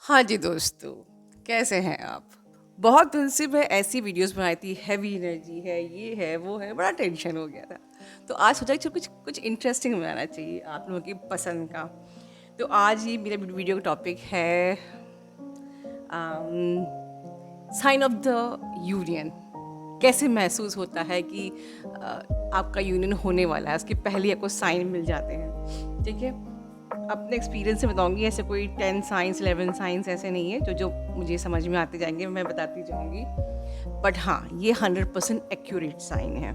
हाँ जी दोस्तों, कैसे हैं आप? बहुत दिन से मैं ऐसी वीडियोस बनाई थी, हैवी एनर्जी है, ये है, वो है, बड़ा टेंशन हो गया था। तो आज सोचा कि चलो कुछ कुछ इंटरेस्टिंग बनाना चाहिए आप लोगों की पसंद का। तो आज ये मेरा वीडियो का टॉपिक है साइन ऑफ द यूनियन। कैसे महसूस होता है कि आपका यूनियन होने वाला है, उसके पहले आपको साइन मिल जाते हैं, ठीक है? अपने एक्सपीरियंस से बताऊंगी, ऐसे कोई 10 साइंस 11 साइंस ऐसे नहीं है, जो जो मुझे समझ में आते जाएंगे मैं बताती जाऊंगी। बट हाँ, ये 100% एक्यूरेट साइन है।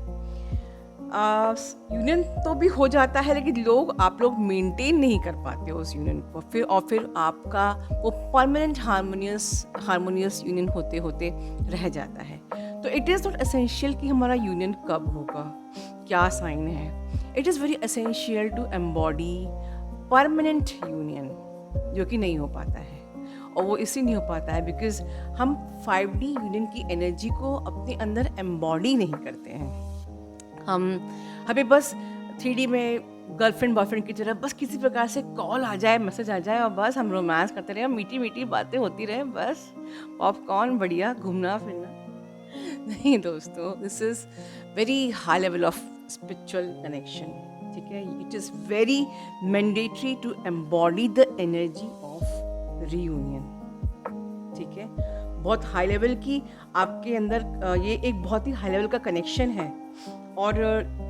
यूनियन तो भी हो जाता है, लेकिन आप लोग मेंटेन नहीं कर पाते हो उस यूनियन को, फिर आपका वो परमानेंट हारमोनियस यूनियन होते होते रह जाता है। तो इट इज़ नॉट एसेंशियल कि हमारा यूनियन कब होगा, क्या साइन है। It is very essential to embody permanent union, जो कि नहीं हो पाता है। और वो इसलिए नहीं हो पाता है बिकॉज हम 5D यूनियन की एनर्जी को अपने अंदर एम्बॉडी नहीं करते हैं। हम हमें बस 3D में गर्लफ्रेंड बॉयफ्रेंड की तरह बस किसी प्रकार से कॉल आ जाए, मैसेज आ जाए और बस हम रोमांस करते रहें, मीठी मीठी बातें होती रहें, बस पॉपकॉर्न बढ़िया घूमना फिरना। नहीं दोस्तों, this is very high level of spiritual connection, ठीक है? It is very mandatory to embody the energy of reunion, ठीक है? बहुत हाई लेवल की आपके अंदर ये एक बहुत ही हाई लेवल का कनेक्शन है। और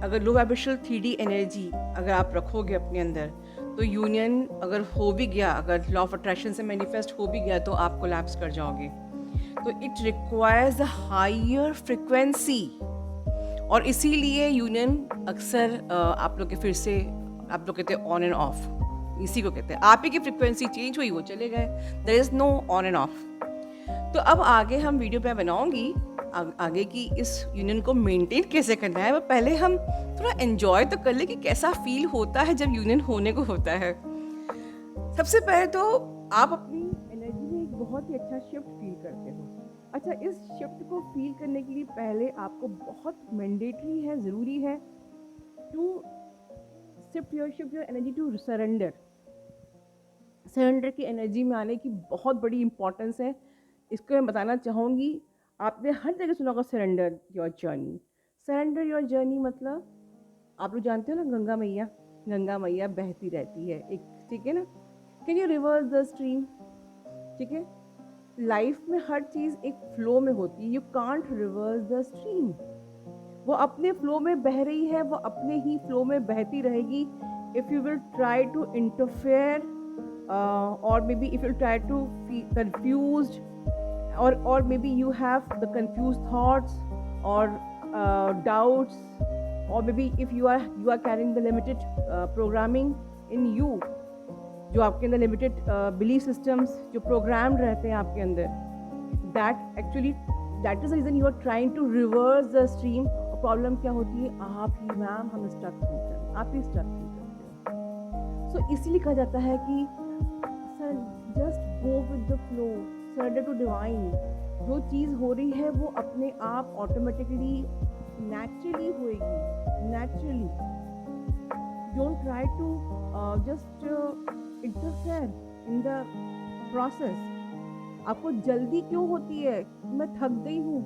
अगर लो वाइब्रेशनल 3D एनर्जी अगर आप रखोगे अपने अंदर, तो यूनियन अगर हो भी गया, अगर लॉ ऑफ अट्रैक्शन से मैनिफेस्ट हो भी गया, तो आप कोलैप्स कर जाओगे। तो it requires a higher frequency. और इसीलिए यूनियन अक्सर आप लोग के फिर से आप लोग कहते हैं ऑन एंड ऑफ, इसी को कहते हैं। आप ही की फ्रिक्वेंसी चेंज हुई, वो चले गए, there is no on and off. तो अब आगे हम वीडियो पे बनाऊंगी आगे की इस यूनियन को मेंटेन कैसे करना है। वो पहले हम थोड़ा एंजॉय तो कर ले कि कैसा फील होता है जब यूनियन होने को होता है। सबसे पहले तो आप अपनी एनर्जी में एक बहुत ही अच्छा शिफ्ट फील करते हो। अच्छा, इस शिफ्ट को फील करने के लिए पहले आपको बहुत मैंडेटरी है, ज़रूरी है to shift your energy to surrender. Surrender की एनर्जी में आने की बहुत बड़ी इंपॉर्टेंस है। इसको मैं बताना चाहूँगी। आपने हर जगह सुना होगा surrender your journey. Surrender your journey मतलब आप लोग जानते हो ना, गंगा मैया बहती रहती है एक, ठीक है ना? Can you reverse the stream, ठीक है? लाइफ में हर चीज़ एक फ्लो में होती है, you can't reverse the stream. वो अपने फ्लो में बह रही है, वो अपने ही फ्लो में बहती रहेगी। If you will try to interfere or maybe if you try to feel confused, or maybe you have the confused thoughts or doubts, or maybe if you are carrying the limited programming in you, जो आपके अंदर limited belief systems जो programmed रहते हैं आपके अंदर, that is the reason you are trying to reverse the stream. और problem क्या होती है? आप ही मैम, हम स्टक फील करते, आप ही स्टक फील करते हो। सो इसीलिए कहा जाता है कि sir, just go with the flow, surrender to divine. जो चीज़ हो रही है वो अपने आप ऑटोमेटिकली नेचुरली होएगी, naturally. Don't try to just interfere in the process. आपको जल्दी क्यों होती है? मैं थक गई हूँ।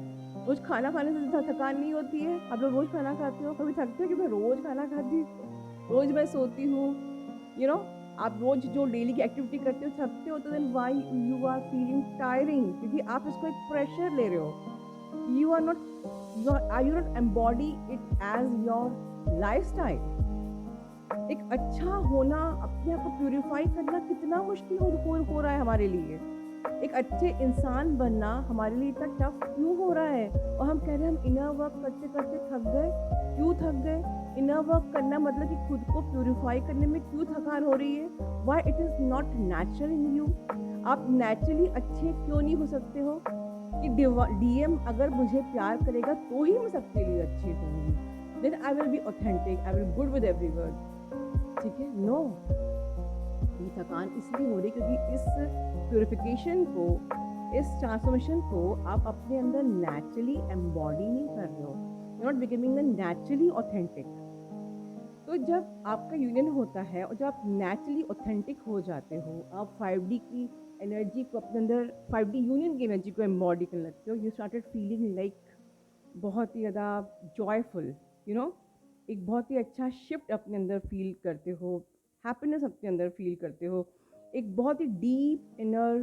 रोज खाना खाने से थकान नहीं होती है? आप लोग रोज खाना खाते हो, कभी थकते हो कि मैं रोज खाना खाती हूँ, रोज मैं सोती हूँ, यू नो? आप रोज जो डेली की एक्टिविटी करते हो, थकते हो, तो then why you are feeling tiring? क्योंकि आप इसको एक प्रेशर ले रहे हो। You are not embody it as your lifestyle. एक अच्छा होना, अपने आप को प्यूरिफाई करना कितना मुश्किल हो रहा है हमारे लिए। एक अच्छे इंसान बनना हमारे लिए इतना टफ क्यों हो रहा है? और हम कह रहे हैं हम इनर वर्क करते करते थक गए। क्यों थक गए? इनर वर्क करना मतलब कि खुद को प्यूरिफाई करने में क्यों थकान हो रही है? Why it is not natural in you. आप नेचुरली अच्छे क्यों नहीं हो सकते हो? कि DM अगर मुझे प्यार करेगा तो ही मैं सबके लिए अच्छी होंगी, then I will be authentic, I will good with every word, ठीक है? नो, ये थकान इसलिए हो रही क्योंकि इस प्योरिफिकेशन को, इस ट्रांसफॉर्मेशन को आप अपने अंदर नेचुरली एम्बॉडी नहीं कर रहे हो। You not becoming the naturally authentic. तो जब आपका यूनियन होता है और जब आप नेचुरली ऑथेंटिक हो जाते हो, आप 5D की एनर्जी को अपने अंदर, 5D यूनियन की एनर्जी को एम्बॉडी करने लगते हो, यू स्टार्टेड फीलिंग लाइक बहुत ही ज़्यादा जॉयफुल, यू नो, एक बहुत ही अच्छा शिफ्ट अपने अंदर फील करते हो, हैप्पीनेस अपने अंदर फील करते हो, एक बहुत ही डीप इनर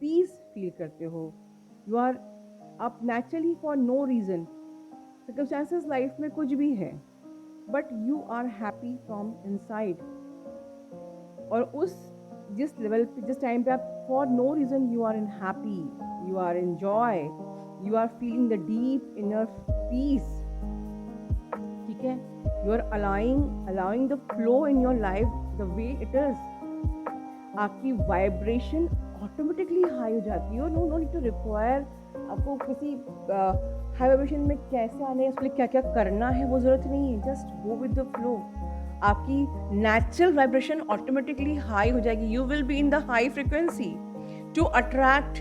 पीस फील करते हो। यू आर, आप naturally for no reason, circumstances life में कुछ भी है, but you are happy from inside. और उस जिस लेवल पे, जिस टाइम पे आप for no reason you are in happy, you are in joy, you are feeling the deep inner peace, ठीक है, you are allowing the flow in your life the way it is, आपकी vibration automatically high हो जाती है। No no need to require आपको किसी high vibration में कैसे आने है, उसके लिए क्या क्या करना है, वो ज़रूरत नहीं है, just go with the flow. आपकी नेचुरल वाइब्रेशन ऑटोमेटिकली हाई हो जाएगी, you will be in the high frequency to attract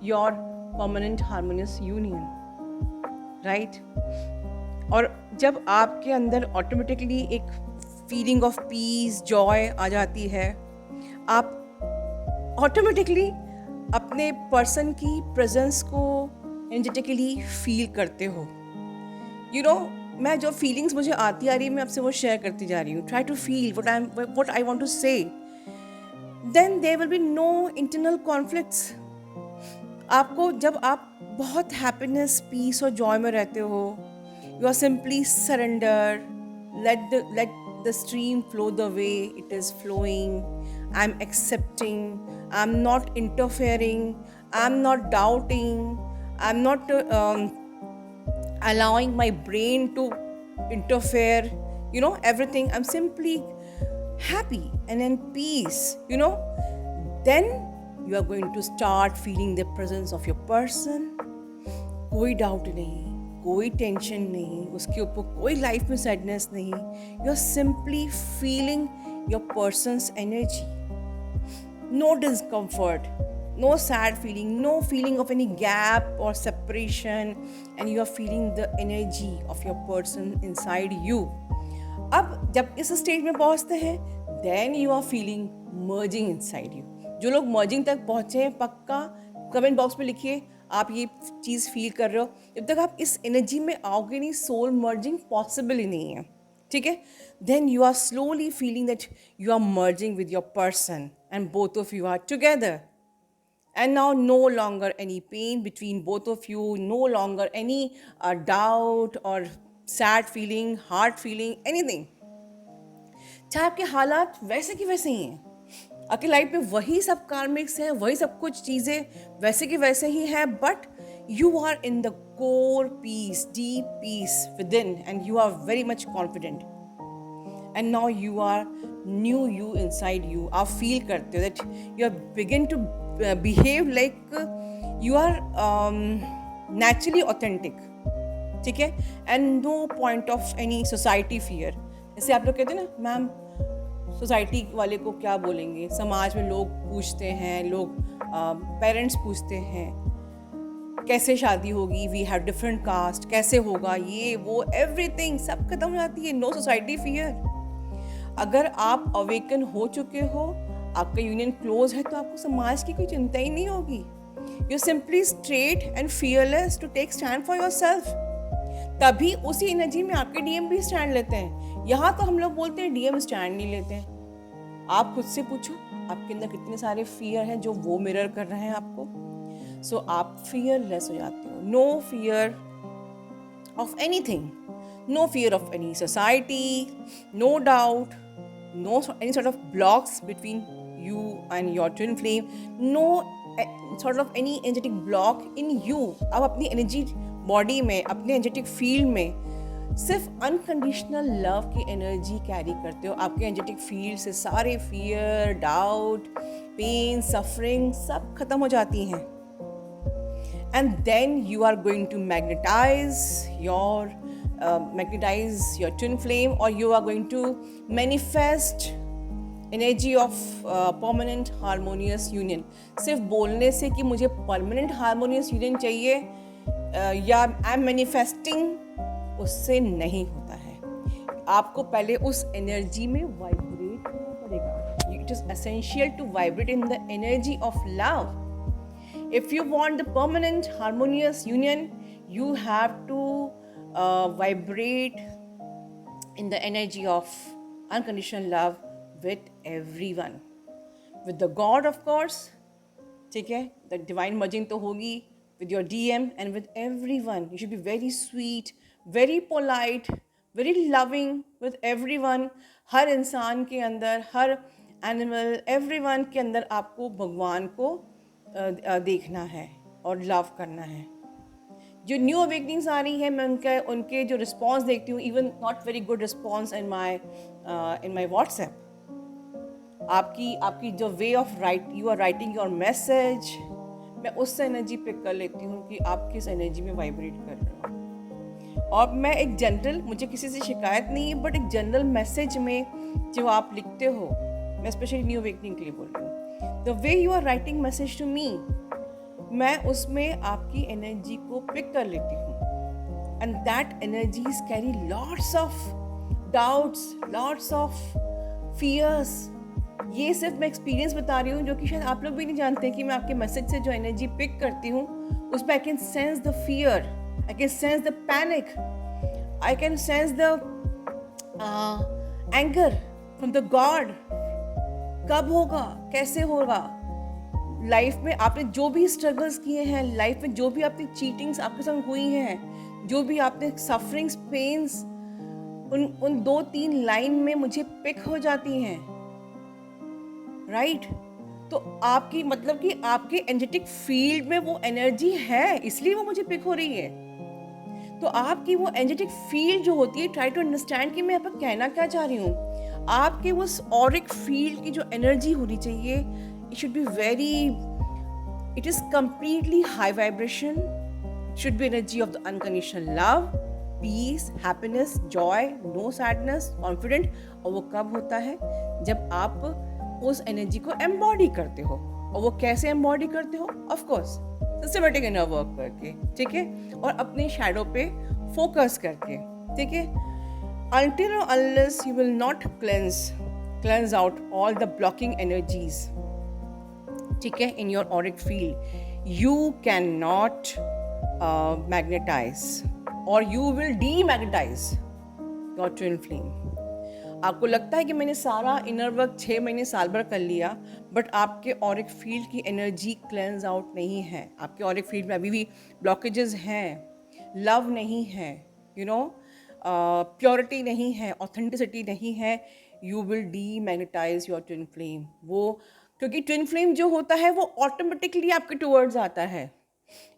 your permanent harmonious union, right. और जब आपके अंदर ऑटोमेटिकली एक फीलिंग ऑफ पीस, जॉय आ जाती है, आप ऑटोमेटिकली अपने पर्सन की प्रेजेंस को एनर्जेटिकली फील करते हो। यू नो, मैं जो फीलिंग्स मुझे आती आ रही है मैं आपसे वो शेयर करती जा रही हूँ। Try to feel what I want to say, then there will be no internal conflicts. आपको जब आप बहुत हैप्पीनेस, पीस और जॉय में रहते हो, you are simply surrender, let the stream flow the way it is flowing. I'm accepting, I'm not interfering, I'm not doubting, I'm not allowing my brain to interfere, you know, everything. I'm simply happy and in peace, you know. Then you are going to start feeling the presence of your person. कोई doubt नहीं, कोई tension नहीं, उसके ऊपर कोई life में sadness नहीं, you are simply feeling your person's energy, no discomfort, no sad feeling, no feeling of any gap और separation, and you are feeling the energy of your person inside you. अब जब इस stage में पहुंचते हैं, then you are feeling merging inside you. जो लोग merging तक पहुंचे हैं, पक्का कमेंट बॉक्स में लिखिए आप ये चीज़ फील कर रहे हो। जब तक आप इस एनर्जी में आओगे नहीं, सोल मर्जिंग पॉसिबल ही नहीं है, ठीक है। Then you are slowly feeling that you are merging with your person and both of you are together, and now no longer any pain between both of you, no longer any doubt or sad feeling, hard feeling, anything। चाहे आपके हालात वैसे की वैसे ही हैं, आपकी life में वही सब कार्मिक्स हैं, वही सब कुछ चीज़ें वैसे की वैसे ही हैं, but you are in the core peace, deep peace within, and you are very much confident, and now you are new you inside you. आप फील करते हो that you are begin to behave like you are naturally authentic, ठीक है, and no point of any society fear. जैसे आप लोग कहते हैं ना, मैम सोसाइटी वाले को क्या बोलेंगे, समाज में लोग पूछते हैं, लोग पेरेंट्स पूछते हैं कैसे शादी होगी, वी हैव डिफरेंट कास्ट, कैसे होगा ये वो, एवरीथिंग सब खत्म हो जाती है, नो सोसाइटी फियर। अगर आप अवेकन हो चुके हो, आपका यूनियन क्लोज है, तो आपको समाज की कोई चिंता ही नहीं होगी। You simply straight and fearless to take stand for yourself. तभी उसी एनर्जी में आपके डीएम भी स्टैंड लेते हैं। यहाँ तो हम लोग बोलते हैं डीएम स्टैंड नहीं लेते हैं। आप खुद से पूछो आपके अंदर कितने सारे फियर हैं जो वो मिरर कर रहे हैं आपको। सो आप फियरलेस हो जाते हो। No fear of anything, no fear of any society, no doubt, no any sort of blocks between you and your twin flame, no sort of any energetic block in you। आप अपनी energy body में, अपने energetic field में सिर्फ unconditional love की energy carry करते हो। आपके एनर्जेटिक फील्ड से सारे फियर, डाउट, पेन, सफरिंग सब खत्म हो जाती हैं, and then you are going to magnetize your twin flame, or you are going to manifest energy of permanent harmonious union। सिर्फ बोलने से कि मुझे permanent harmonious union चाहिए या आई एम मैनिफेस्टिंग, उससे नहीं होता है। आपको पहले उस एनर्जी में वाइब्रेट करना पड़ेगा. It is essential to vibrate in the energy of love. If you want the permanent harmonious union, you have to vibrate in the energy of unconditional love with everyone. With the God, of course, ठीक है, the divine merging तो होगी, with your DM and with everyone. You should be very sweet, very polite, very loving with everyone. हर इंसान के अंदर, हर animal, everyone के अंदर आपको भगवान को देखना है और लव करना है. जो न्यू अवेकनिंग्स आ रही है, मैं उनके जो रिस्पॉन्स देखती हूँ, even not very good response in my WhatsApp. आपकी जो way of you are writing your message, मैं उससे एनर्जी पिक कर लेती हूँ कि आप किस एनर्जी में वाइब्रेट कर रहे हो. और मैं एक जनरल, मुझे किसी से शिकायत नहीं है, बट एक जनरल मैसेज में जो आप लिखते हो, मैं स्पेशली न्यू अवेकनिंग के लिए बोल रही हूँ, the way you are writing message to me, मैं उसमें आपकी एनर्जी को पिक कर लेती हूँ. And that energies carry lots of doubts, lots of fears. ये सिर्फ मैं एक्सपीरियंस बता रही हूँ, जो कि शायद आप लोग भी नहीं जानते कि मैं आपके मैसेज से जो एनर्जी पिक करती हूँ, उसमें I can sense the fear, I can sense the panic, I can sense the anger from the God. कब होगा, कैसे होगा. लाइफ में आपने जो भी स्ट्रगल्स किए हैं, लाइफ में जो भी आपकी चीटिंग्स आपके साथ हुई हैं, जो भी आपने सफरिंग्स, पेन्स, उन 2-3 लाइन में मुझे पिक हो जाती हैं, राइट. तो आपकी मतलब कि आपके एनर्जेटिक फील्ड में वो एनर्जी है, इसलिए वो मुझे पिक हो रही है. तो आपकी वो एनर्जेटिक फील्ड जो होती है, ट्राई टू अंडरस्टैंड कि मैं आपको कहना क्या चाह रही हूँ. आपके उस ऑरिक फील्ड की जो एनर्जी होनी चाहिए, it should be very, it is completely high vibration. It should be energy of the unconditional love, peace, happiness, joy, no sadness, confident. और वो कब होता है, जब आप उस एनर्जी को एम्बॉडी करते हो. और वो कैसे एम्बॉडी करते हो, of course systematic inner work करके, ठीक है, और अपने शैडो पे फोकस करके, ठीक है. Until or unless you will not cleanse out all the blocking energies, ठीक है, in your auric field, you cannot magnetize or you will demagnetize your twin flame. आपको लगता है कि मैंने सारा इनर वर्क 6 महीने साल भर कर लिया, बट आपके ऑरिक फील्ड की एनर्जी क्लेंस आउट नहीं है. आपके ऑरिक फील्ड में अभी भी ब्लॉकेजेस हैं, लव नहीं है, यू नो, प्योरिटी नहीं है, ऑथेंटिसिटी नहीं है. You will demagnetise your twin flame. वो क्योंकि ट्विन फ्लेम जो होता है वो ऑटोमेटिकली आपके टूवर्ड्स आता है.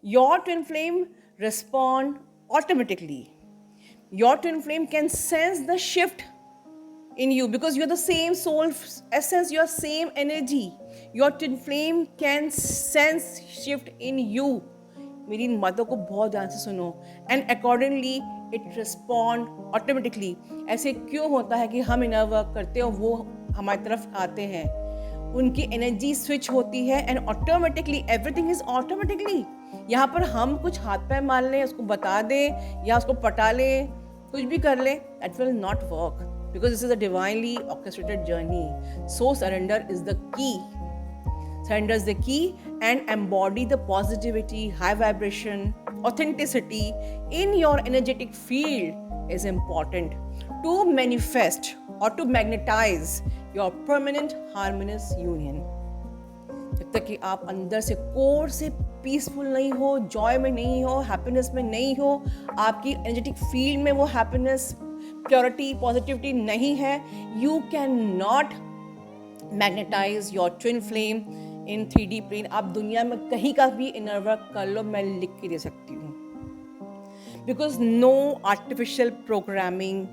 Your twin flame respond automatically. Your twin flame can sense the shift in you because you're the same soul essence, your same energy. Your twin flame can sense shift in you. मेरी इन बातों को बहुत ध्यान से सुनो. And accordingly it respond automatically. ऐसे क्यों होता है कि हम इनर वर्क करते हैं और वो हमारी तरफ आते हैं, उनकी एनर्जी स्विच होती है and automatically everything is automatically. यहाँ पर हम कुछ हाथ पैर मार लें, उसको बता दें या उसको पटा लें, कुछ भी कर लें, that will not work. Because this is a divinely orchestrated journey. So surrender is the key. Surrender is the key, and embody the positivity, high vibration, authenticity in your energetic field is important to manifest or to magnetize your permanent harmonious union. जब तक कि आप अंदर से core से peaceful नहीं हो, Joy में नहीं हो, हैप्पीनेस में नहीं हो, आपकी एनर्जेटिक फील्ड में वो हैप्पीनेस, प्योरिटी, पॉजिटिविटी नहीं है, you can not magnetize your twin flame in 3D plane. आप दुनिया में कहीं का भी इनर वर्क कर लो, मैं लिख के दे सकती हूँ. Because no artificial programming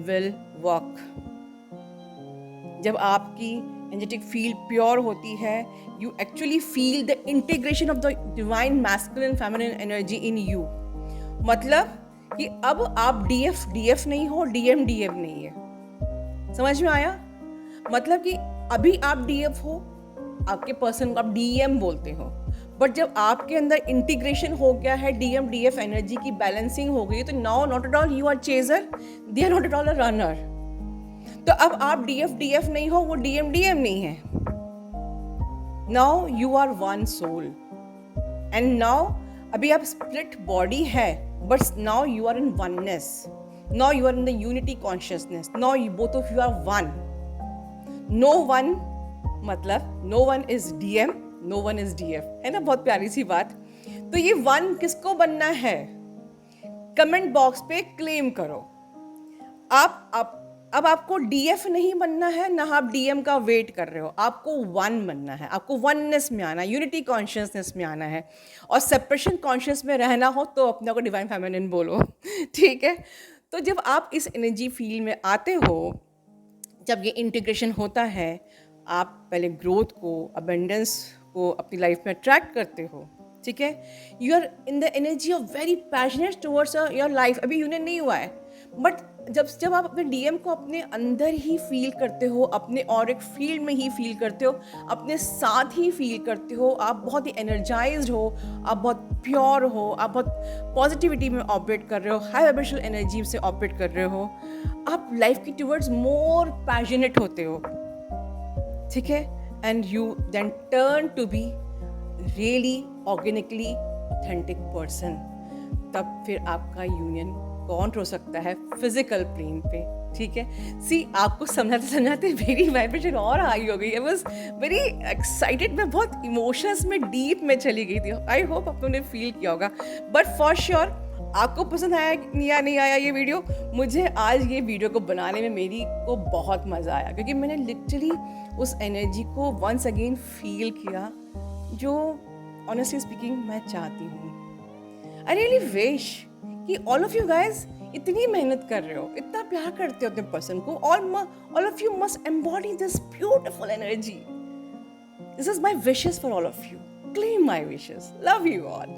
will work. जब आपकी एनर्जेटिक फील्ड प्योर होती है, you actually feel the integration of the divine masculine feminine energy in you. मतलब कि अब आप डीएफ नहीं हो, डीएम नहीं है. समझ में आया? मतलब कि अभी आप डीएफ हो, आपके पर्सन को आप डीएम बोलते हो, बट जब आपके अंदर इंटीग्रेशन हो गया है, डीएम डीएफ एनर्जी की बैलेंसिंग हो गई, तो now not at all you are chaser, they are not at all a runner. तो अब आप डीएफ डीएफ नहीं हो, वो डीएम डीएम नहीं है। Now you are one soul and now अभी आप स्प्लिट बॉडी है, but now you are in oneness, now you are in the unity consciousness, now you both of you are one. No one मतलब no one is DM, no one is DF, है ना, बहुत प्यारी सी बात। तो ये one किसको बनना है, कमेंट बॉक्स पे क्लेम करो। अब आपको डीएफ नहीं बनना है, ना आप डीएम का वेट कर रहे हो, आपको वन बनना है, आपको वननेस में आना है, यूनिटी कॉन्शियसनेस में आना है। और सेपरेशन कॉन्शियस में रहना हो तो अपने को डिवाइन फेमिनिन बोलो, ठीक है। तो जब आप इस एनर्जी फील्ड में आते हो, जब ये इंटीग्रेशन होता है, आप पहले ग्रोथ को, अबेंडेंस को अपनी लाइफ में अट्रैक्ट करते हो, ठीक है। You are in the energy of very passionate towards your life. अभी यूनियन नहीं हुआ है, बट जब आप अपने डीएम को अपने अंदर ही फील करते हो, अपने और एक फील्ड में ही फील करते हो, अपने साथ ही फील करते हो, आप बहुत ही एनर्जाइज्ड हो, आप बहुत प्योर हो, आप बहुत पॉजिटिविटी में ऑपरेट कर रहे हो, हाई वाइब्रेशनल एनर्जी से ऑपरेट कर रहे हो, आप लाइफ की टुवर्ड्स मोर पैशनेट होते हो, ठीक है। And you then turn to be really organically authentic person. तब फिर आपका यूनियन कौन हो सकता है फिजिकल प्लेन पे, ठीक है। सी आपको समझाते समझाते मेरी वाइब्रेशन और हाई हो गई। आई वॉज वेरी एक्साइटेड, मैं बहुत इमोशंस में डीप में चली गई थी। आई होप आप लोगों ने फील किया होगा। बट फॉर श्योर आपको पसंद आया या नहीं आया ये वीडियो, मुझे आज ये वीडियो को बनाने में मेरी को बहुत मज़ा आया, क्योंकि मैंने लिटरली उस एनर्जी को वंस अगेन फील किया जो ऑनेस्टली स्पीकिंग मैं चाहती हूँ। आई रियली विश कि ऑल ऑफ यू गाइज इतनी मेहनत कर रहे हो, इतना प्यार करते हो अपने पर्सन को, all of you must embody this beautiful energy. This is my wishes for all of you. Claim my wishes. Love you all.